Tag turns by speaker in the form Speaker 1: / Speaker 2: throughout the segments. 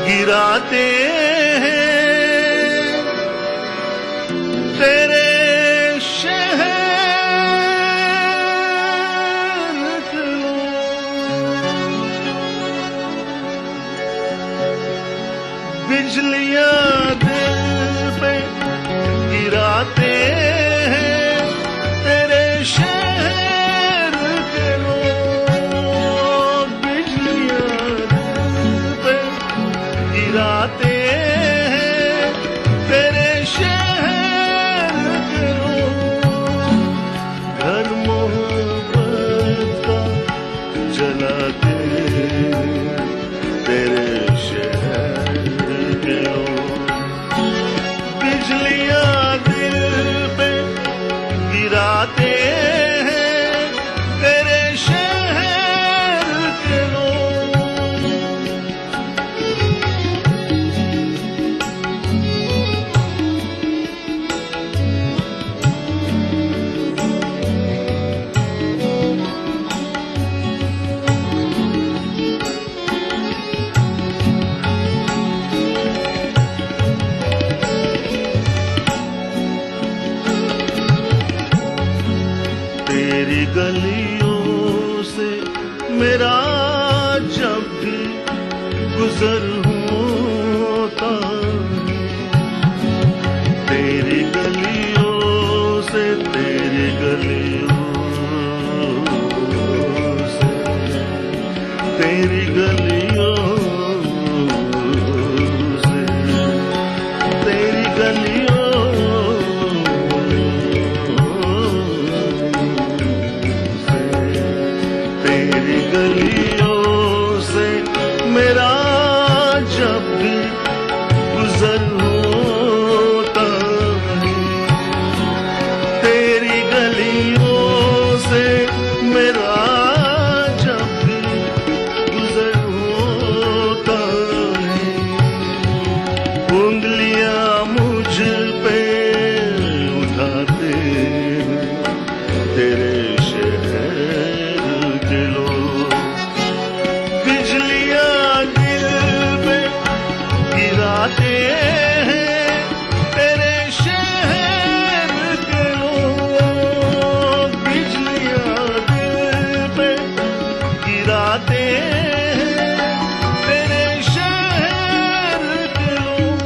Speaker 1: गिराते हैं तेरे शहर के लोग। बिजलियां दिल पे गिराते हैं तेरे शहर के लोग। बिजलियां दिल पे गिराते हैं तेरे शहर के लोग। घर मोहब्बत का जलाते तेरे शहर के लोग। बिजलियां दिल पे गिराते हैं तेरे शहर के लोग। तेरी गलियों से मेरा जब भी गुजर होता है। तेरी गलियों से तेरी गलियों से तेरी गलियों से तेरी गलियों तेरी गलियों से मेरा जब भी गुजर होता है। तेरी गलियों से मेरा जब भी गुजर होता है। उंगलियां मुझ पे उठाते तेरे शहर के लोग। बिजलियां दिल पे गिराते हैं तेरे शहर के लोग। बिजलियां दिल पे गिराते हैं तेरे शहर के लोग।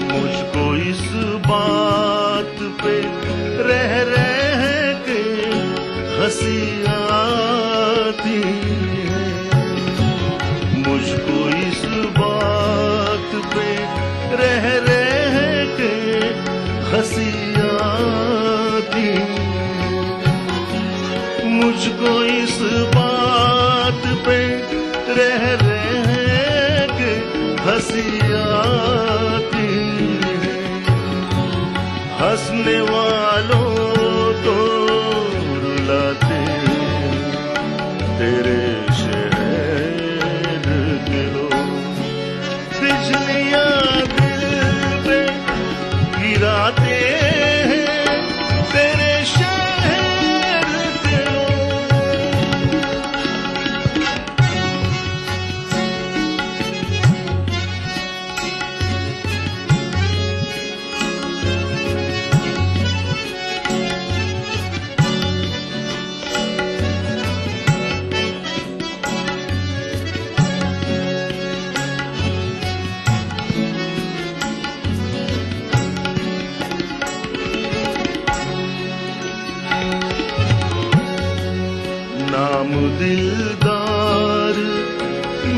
Speaker 1: मुझको इस बात पे रह रह के हंसी आती है। मुझको इस बात पे रह रह के हंसी आती है। मुझको इस बात पे रह रह के हंसी आती है। हंसने वालों को रुलाते तेरे शहर के लोग। बिजलियां दिल पे गिराते हैं तेरे शहर के लोग। नाम दिलदार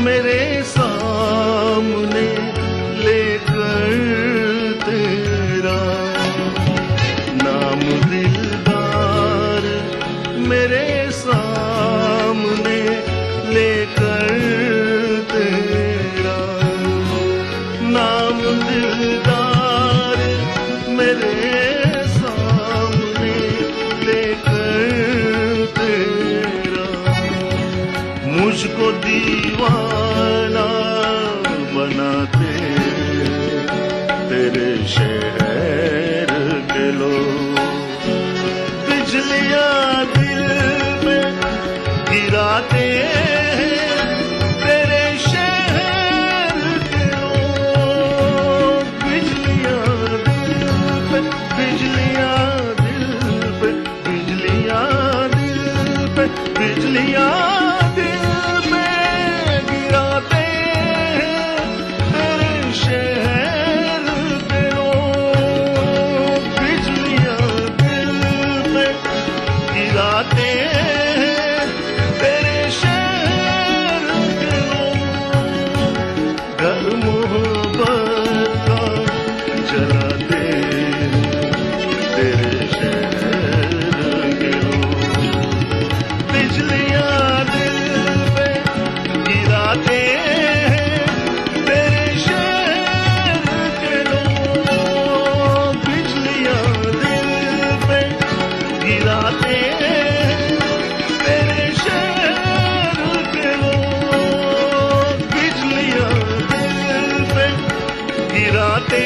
Speaker 1: मेरे सामने लेकर तेरा। नाम दिलदार मेरे सामने लेकर तेरा। नाम दिलदार मेरे सामने लेकर मुझको दीवाना बनाते तेरे शहर के लोग। बिजलियां दिल में गिराते तेरे शहर के लोग। बिजलियां दिल पे, बिजलियां दिल पे, बिजलियां दिल पे, बिजलियां दिल पे गिराते तेरे शहर के लोग। बिजलियां दिल पे गिराते तेरे शहर के लोग। घर मोहब्बत का जलाते तेरे शहर के लोग। बिजलियां दिल पे गिराते तेरे शहर के लोग। बिजलियां दिल पे गिराते तेरे शहर के लोग। बिजलियां दिल पे गिराते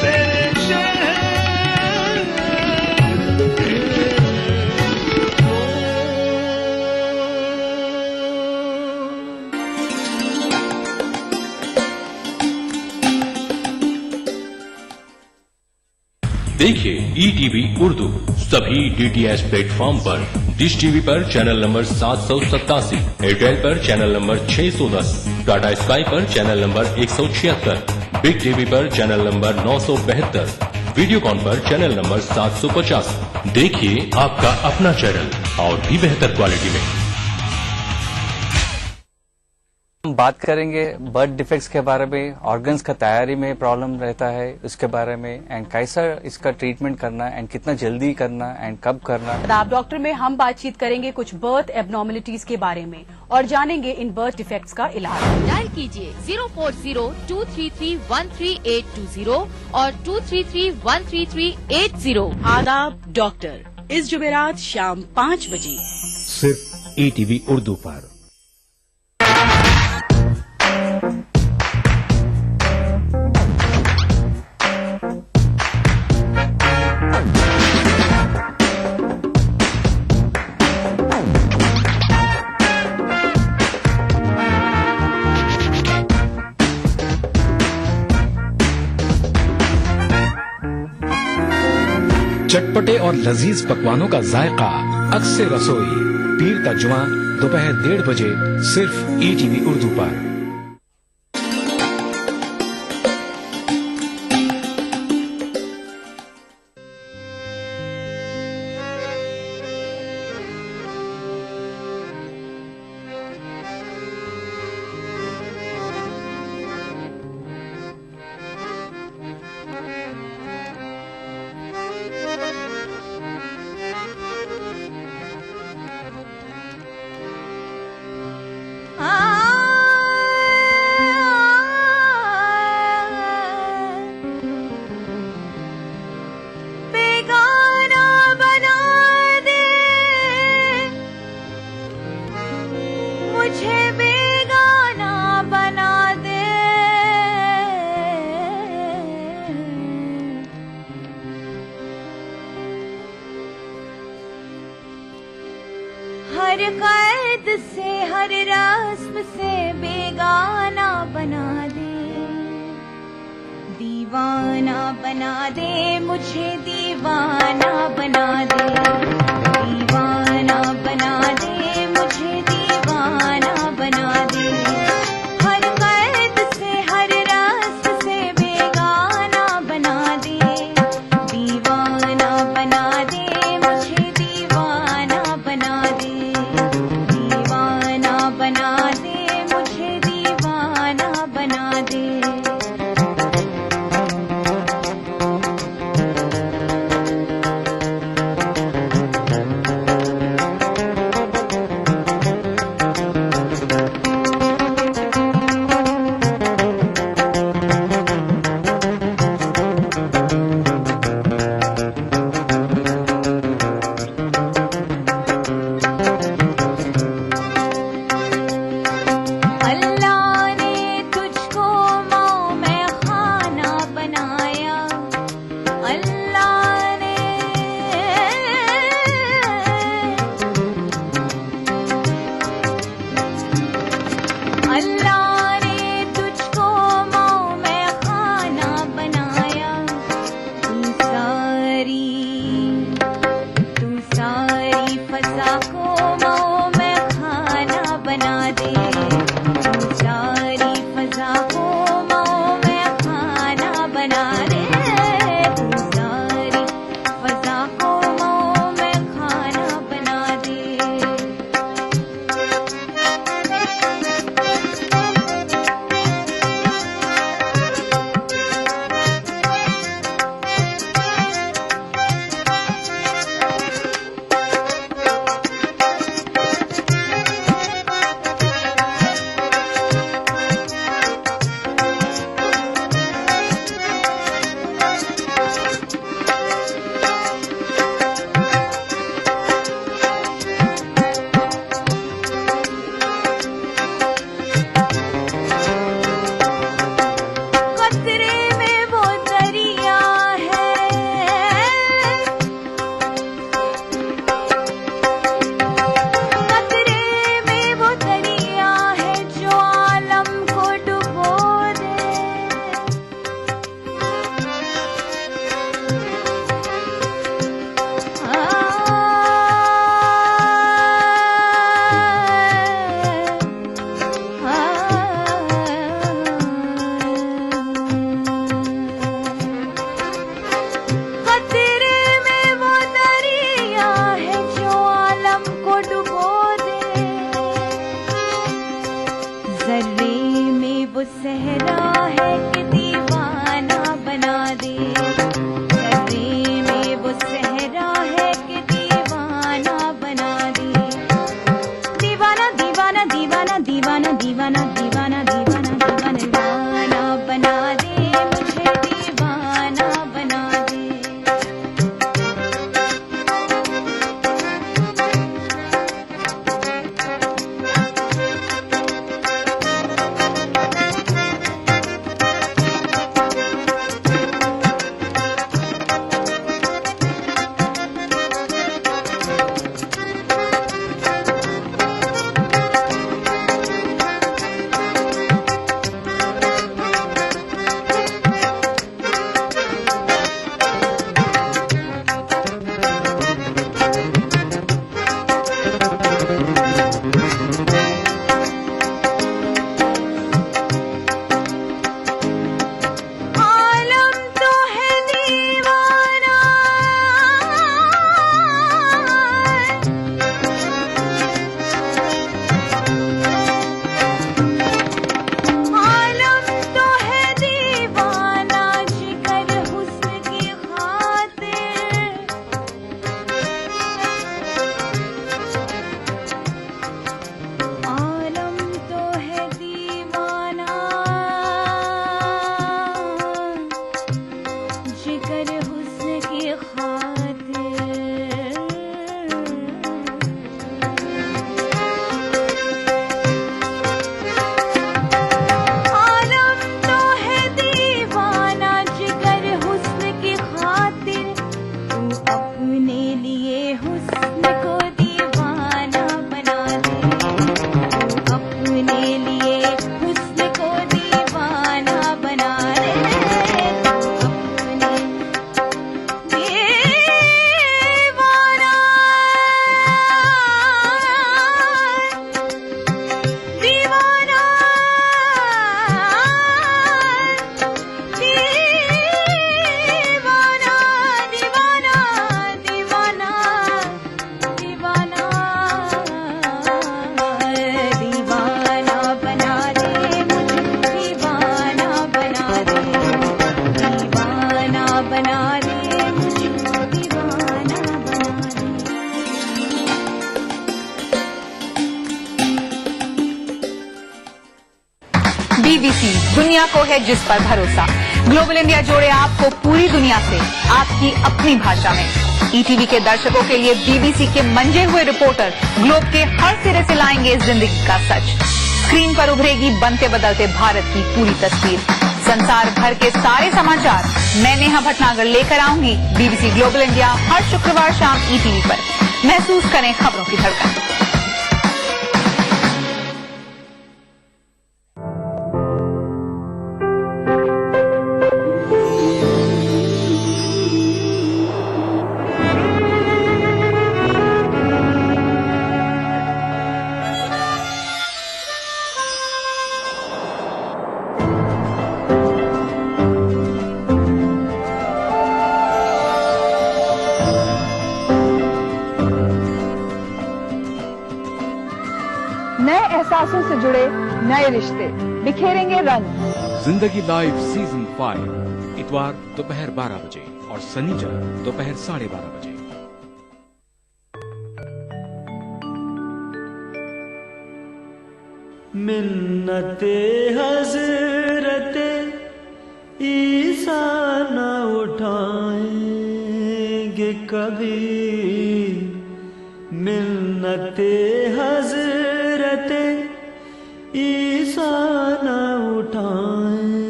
Speaker 1: तेरे शहर के
Speaker 2: देखिए ETV उर्दू सभी DTH प्लेटफॉर्म पर। डिश टीवी पर चैनल नंबर 787, एयरटेल पर चैनल नंबर 610, टाटा स्काई पर चैनल नंबर 176, बिग टीवी पर चैनल नंबर 972, वीडियोकॉन पर चैनल नंबर 750। देखिए आपका अपना चैनल और भी बेहतर क्वालिटी में।
Speaker 3: हम बात करेंगे बर्थ डिफेक्ट्स के बारे में, ऑर्गन्स का तैयारी में प्रॉब्लम रहता है उसके बारे में, एंड कैसा इसका ट्रीटमेंट करना एंड कितना जल्दी करना एंड कब करना।
Speaker 4: आप डॉक्टर में हम बातचीत करेंगे कुछ बर्थ एबनॉर्मलिटीज के बारे में और जानेंगे इन बर्थ डिफेक्ट्स का इलाज।
Speaker 5: डायल कीजिए 040-233-13820 और 233-13380।
Speaker 4: आदाब डॉक्टर, इस जुमेरात शाम 5 बजे
Speaker 6: सिर्फ ETV उर्दू पर। चटपटे और लजीज पकवानों का जायका अक्सर रसोई, पीर का जुमा दोपहर 1:30 बजे सिर्फ ETV उर्दू पर।
Speaker 7: हर कैद से हर रस्म से बेगाना बना दे, दीवाना बना दे, मुझे दीवाना बना दे, दीवाना बना दे, मुझे दीवाना बना दे। हर कैद से हर रस्म से बेगाना बना दे, दीवाना बना दे, मुझे दीवाना बना दे, दीवाना बना दे, मुझे दीवाना बना दे। सहरा है कि दीवाना बना दे, नजरे में वो सहरा है कि दीवाना बना दे। दीवाना दीवाना दीवाना दीवाना दीवाना दीवाना दीवाना दीवाना बना दे, मुझे दीवाना बना दे।
Speaker 8: बीबीसी दुनिया को है जिस पर भरोसा। ग्लोबल इंडिया जोड़े आपको पूरी दुनिया से आपकी अपनी भाषा में। ईटीवी के दर्शकों के लिए बीबीसी के मंजे हुए रिपोर्टर ग्लोब के हर सिरे से लाएंगे जिंदगी का सच। स्क्रीन पर उभरेगी बनते बदलते भारत की पूरी तस्वीर। संसार भर के सारे समाचार मैं नेहा भटनागर लेकर आऊंगी बीबीसी ग्लोबल इंडिया हर शुक्रवार शाम ईटीवी पर। महसूस करें खबरों की धड़कन।
Speaker 9: नए एहसासों से जुड़े नए रिश्ते बिखेरेंगे रंग।
Speaker 6: जिंदगी लाइव सीजन 5 इतवार दोपहर 12 बजे और शनिवार दोपहर 12:30 बजे।
Speaker 1: मिन्नते हजरते ईसा न उठाएंगे कभी, मिन्नते हजरते ईसा न उठाएंगे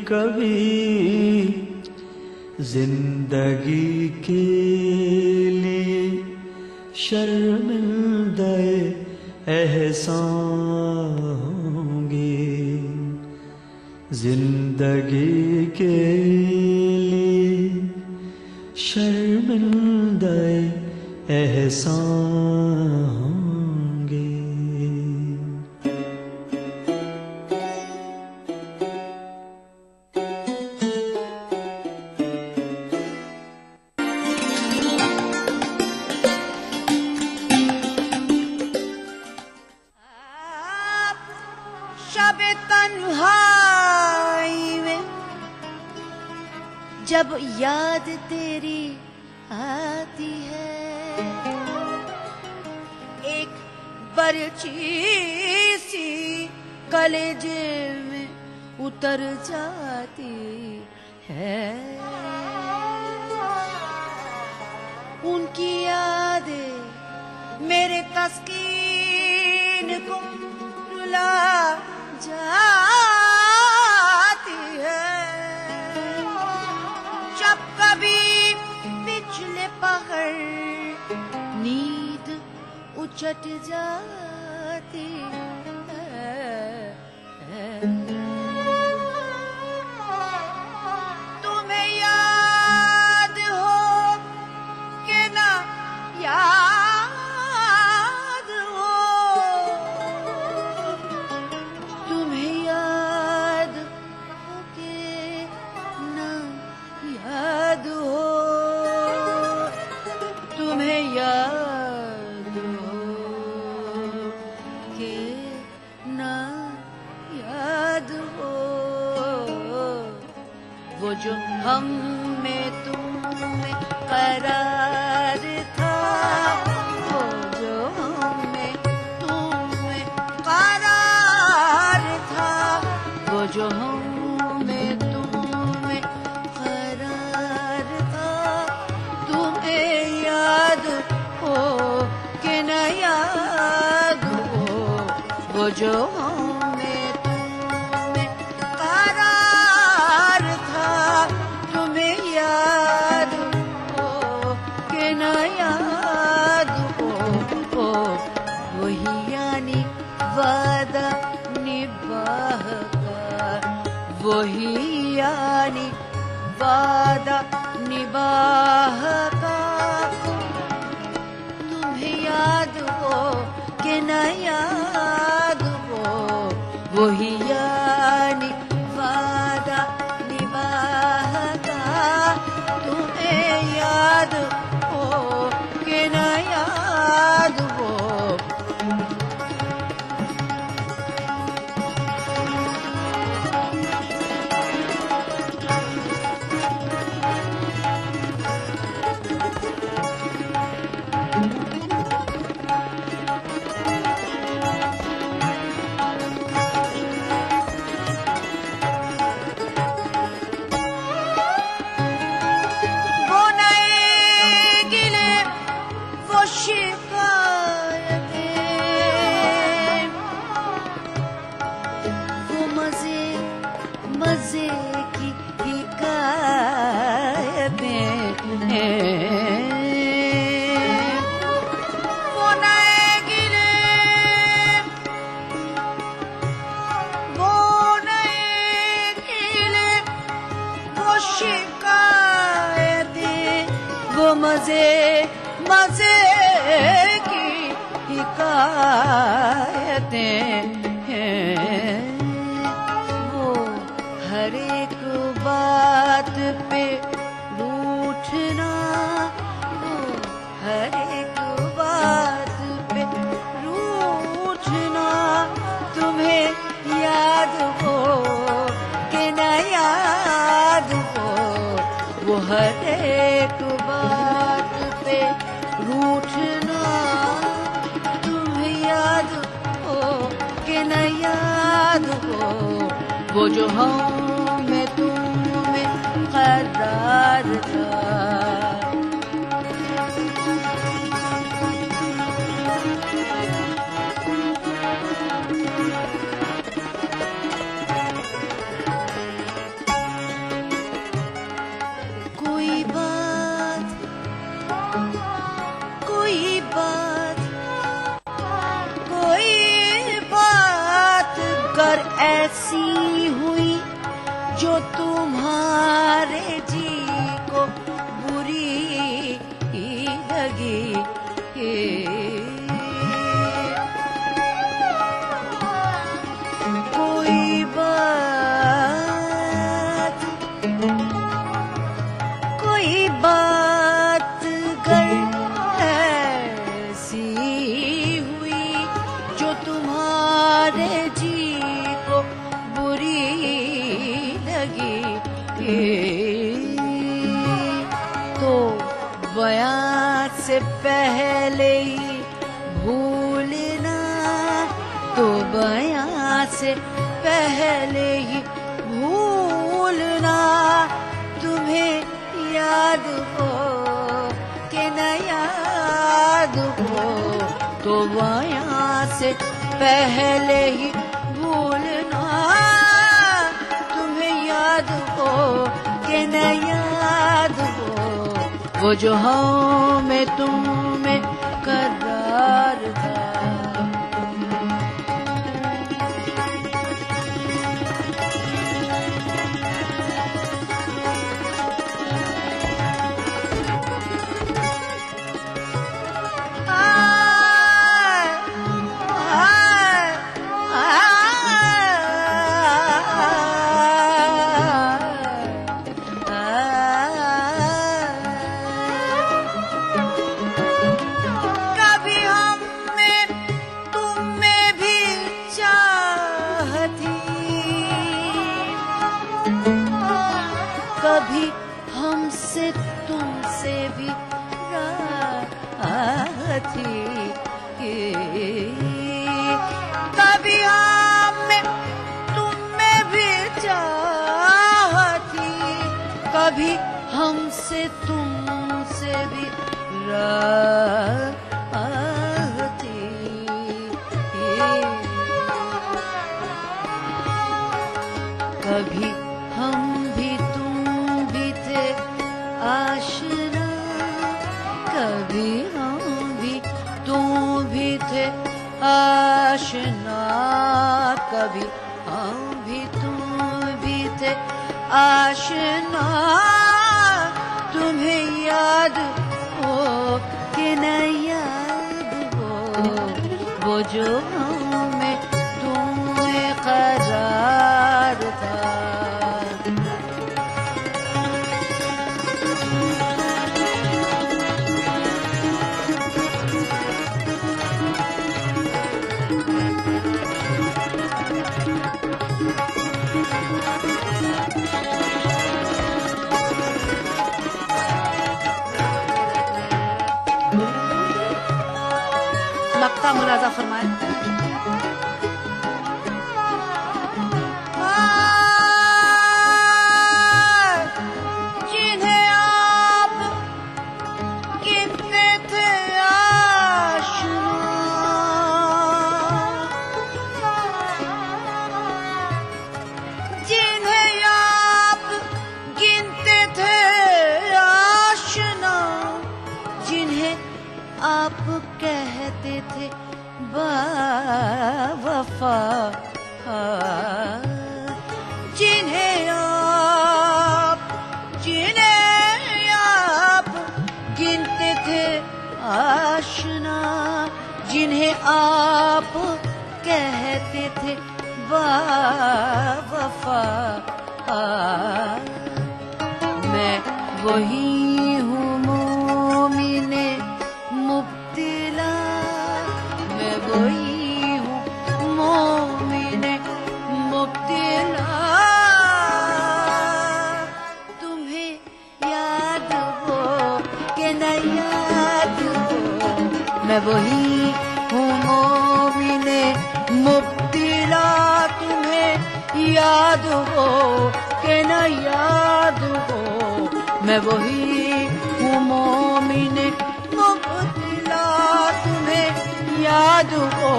Speaker 1: कभी। जिंदगी के लिए शर्मिंदे एहसान होंगे, जिंदगी के लिए शर्मिंदे एहसान होंगे।
Speaker 7: शब तन्हाई में जब याद तेरी आती है, एक बरछी सी कलेजे में उतर जाती है। उनकी यादें मेरे तस्कीन को रुला जाती है। जब कभी पिछले पहर नींद उचट जाती है। तुम्हें याद हो कि ना याद हो, तुम्हें याद हो कि ना याद हो, तुम्हें याद हो कि ना याद हो। वो जो हम में तुम में करार था, वो जो हम में तुम में करार था, वो जो हम में तुम में करार था, तुम्हें याद हो कि न याद हो। वो जो हम में तुम में करार था, तुम्हें याद हो कि न याद हो। वही यानी वादा निभाह का, वही यानी वादा निभाह का। तुम्हें याद हो कि न याद हो, वही यानी वादा निभाह का। तुम्हें याद हो कि न याद हो। वो नए गिले, वो शिकायतें, वो मजे मजे की हिकायतें, वो नए गिले, वो नए गिले, वो शिकायतें, वो मजे मजे की हिकायतें हैं। वो हर एक बात पे रूठना, वो हर एक बात पे रूठना। तुम्हें याद हो कि न याद हो, वो हर एक बात पे रूठना। तुम्हें याद हो कि न याद हो, वो जो हम में तुम में करार था। कोई बात, कोई बात, कोई बात कर ऐसी हुई जो तुम्हारे जी को बुरी लगी। कोई बात, कोई बात कर ऐसी हुई जो तुम्हारे जी को पहले ही भूलना, तो बयां से पहले ही भूलना, तुम्हें याद हो कि न याद हो, तो बयां से पहले ही भूलना, तुम्हें याद हो कि न याद हो, वो जो हमें तुम में करार था। कभी हमसे तुमसे भी राह थी, कभी हमें तुम्हें भी चाह थी, कभी हमसे तुमसे भी राह थी, कभी हम भी आशना, कभी हम भी तुम भी थे आशना, कभी हम भी तुम भी थे आशना, तुम्हें याद हो कि न याद हो, वो जो हमें तुम्हें करार था। मक्ता मुलाजा फरमाए। जिन्हें आप गिनते थे आशना, जिन्हें आप गिनते थे आशना, जिन्हें आप कहते थे बावफा, जिन्हें आप गिनते थे आशना, जिन्हें आप कहते थे बावफा, मैं वही हूँ मोमिने मुब्तिला, मैं वही हूँ मोमिने मुब्तिला, तुम्हें याद हो कि न याद हो, मैं वही हूँ मोमिने मुब्तिला, तुम्हें याद हो कि न याद हो, मैं वही हूँ मोमिने मुब्तिला, तुम्हें याद हो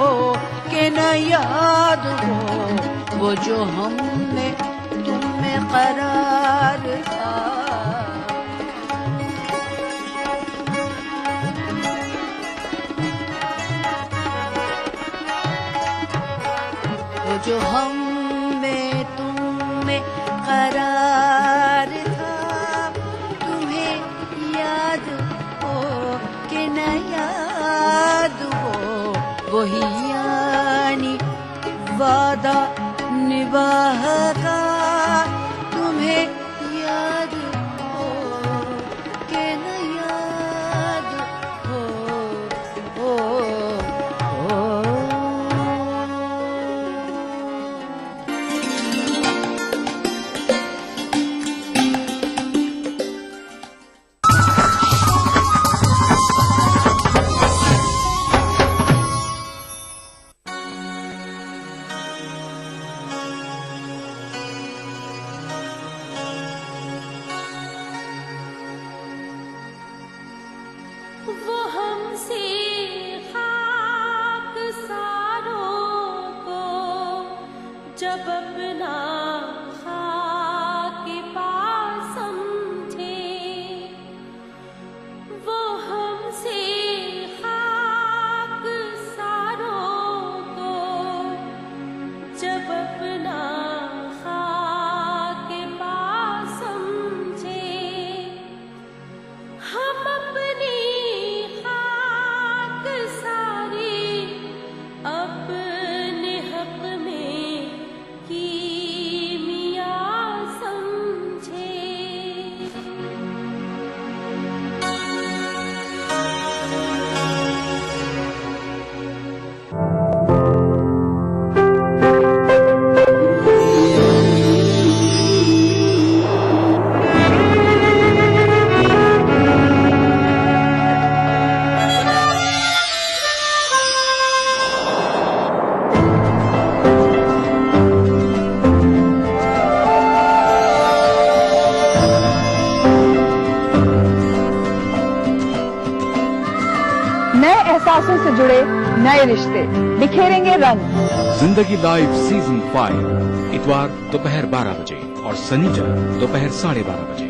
Speaker 7: कि न याद हो, वो जो हमने तुम्हें करार था। वो जो हमने तुम्हें करार था, तुम्हें याद हो कि न याद हो, वही यानी वादा निभाह का, तुम्हें याद हो कि न याद हो, जब अपना खाक पास समझे वो हमसे खाक सारों को, जब अपना खाक पास समझे हम अपनी खाक सारी अपने हक में कीमिया समझे।
Speaker 9: नए एहसासों से जुड़े नए रिश्ते बिखेरेंगे रंग।
Speaker 6: जिंदगी लाइव सीजन 5 इतवार दोपहर 12 बजे और शनिचर दोपहर 12:30 बजे।